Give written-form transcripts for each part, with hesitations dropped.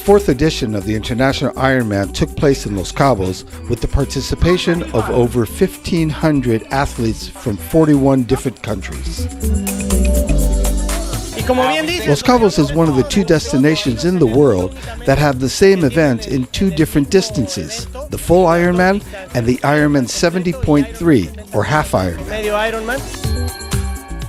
fourth edition of the International Ironman took place in Los Cabos with the participation of over 1,500 athletes from 41 different countries. Los Cabos is one of the two destinations in the world that have the same event in two different distances, the full Ironman and the Ironman 70.3 or half Ironman.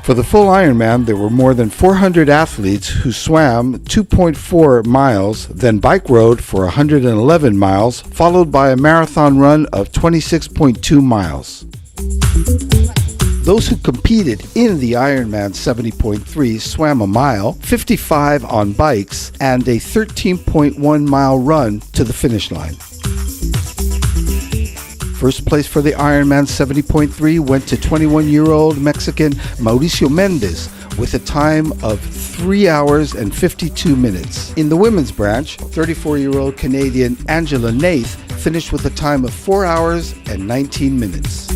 For the full Ironman, there were more than 400 athletes who swam 2.4 miles, then bike rode for 111 miles, followed by a marathon run of 26.2 miles. Those who competed in the Ironman 70.3 swam a mile, 55 on bikes, and a 13.1 mile run to the finish line. First place for the Ironman 70.3 went to 21-year-old Mexican Mauricio Mendez with a time of 3 hours and 52 minutes. In the women's branch, 34-year-old Canadian Angela Nath finished with a time of 4 hours and 19 minutes.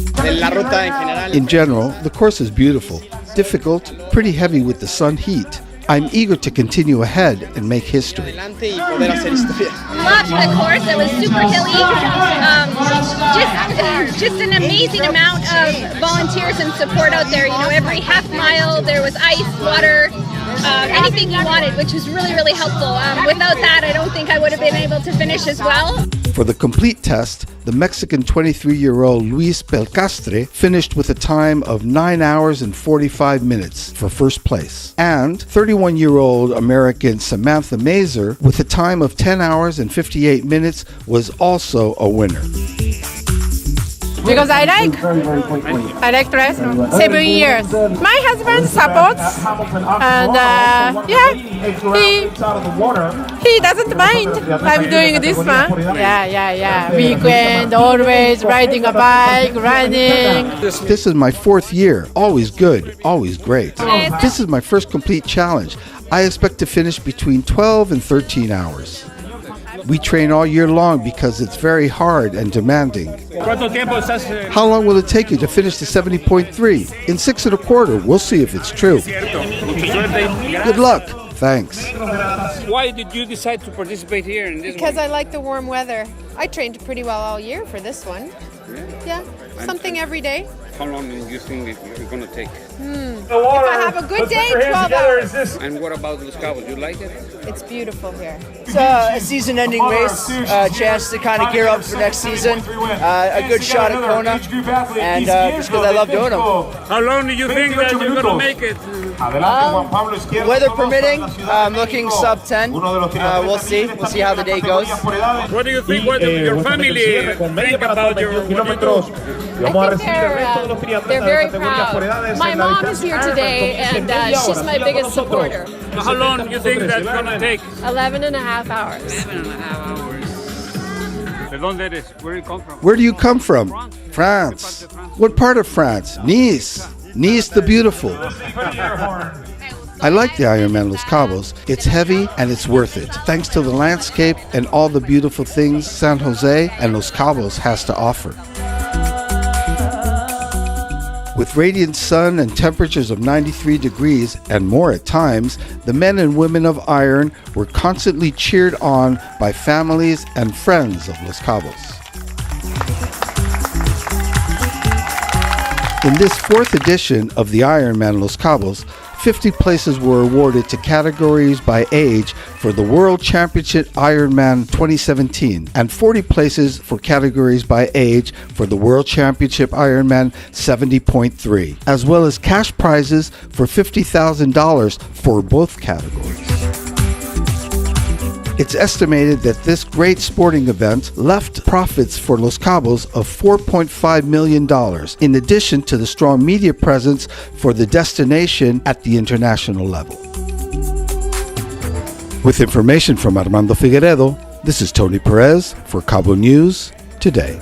In general, the course is beautiful, difficult, pretty heavy with the sun heat. I'm eager to continue ahead and make history. Loved the course. It was super hilly. Just an amazing amount of volunteers and support out there. You know, every half mile there was ice, water, anything you wanted, which was really, really helpful. Without that, I don't think I would have been able to finish as well. For the complete test, the Mexican 23-year-old Luis Belcastre finished with a time of 9 hours and 45 minutes for first place. And 31-year-old American Samantha Mazer, with a time of 10 hours and 58 minutes, was also a winner. Because I like triathlon. 7 years. My husband supports, and he doesn't mind. I'm doing this one. Yeah. Weekend, always riding a bike, running. This is my fourth year. Always good, always great. This is my first complete challenge. I expect to finish between 12 and 13 hours. We train all year long because it's very hard and demanding. How long will it take you to finish the 70.3? In 6 1/4. We'll see if it's true. Good luck. Thanks. Why did you decide to participate here in this Because one? I like the warm weather. I trained pretty well all year for this one. Yeah, something every day. How long do you think it's going to take? If I have a good day, 12 hours. And what about Los Cabos? You like it? It's beautiful here. It's a season-ending race, a chance to kind of gear up for next season, a good shot at Kona, and just because I love doing them. How long do you think that you're going to make it? Weather permitting, I'm looking sub 10. We'll see. We'll see how the day goes. What do you think? What do your family think about your what you do? I think they're very proud. My mom is here today, and she's my biggest supporter. How long do you think that's going to take? 11 and a half hours. 11 and a half hours. ¿De dónde eres? Where do you come from? Where do you come from? France. What part of France? Nice. Nice the beautiful. I like the Ironman Los Cabos. It's heavy and it's worth it, thanks to the landscape and all the beautiful things San Jose and Los Cabos has to offer. With radiant sun and temperatures of 93 degrees and more at times, the men and women of Iron were constantly cheered on by families and friends of Los Cabos. In this fourth edition of the Ironman Los Cabos, 50 places were awarded to categories by age for the World Championship Ironman 2017 and 40 places for categories by age for the World Championship Ironman 70.3, as well as cash prizes for $50,000 for both categories. It's estimated that this great sporting event left profits for Los Cabos of $4.5 million, in addition to the strong media presence for the destination at the international level. With information from Armando Figueredo, this is Tony Perez for Cabo News Today.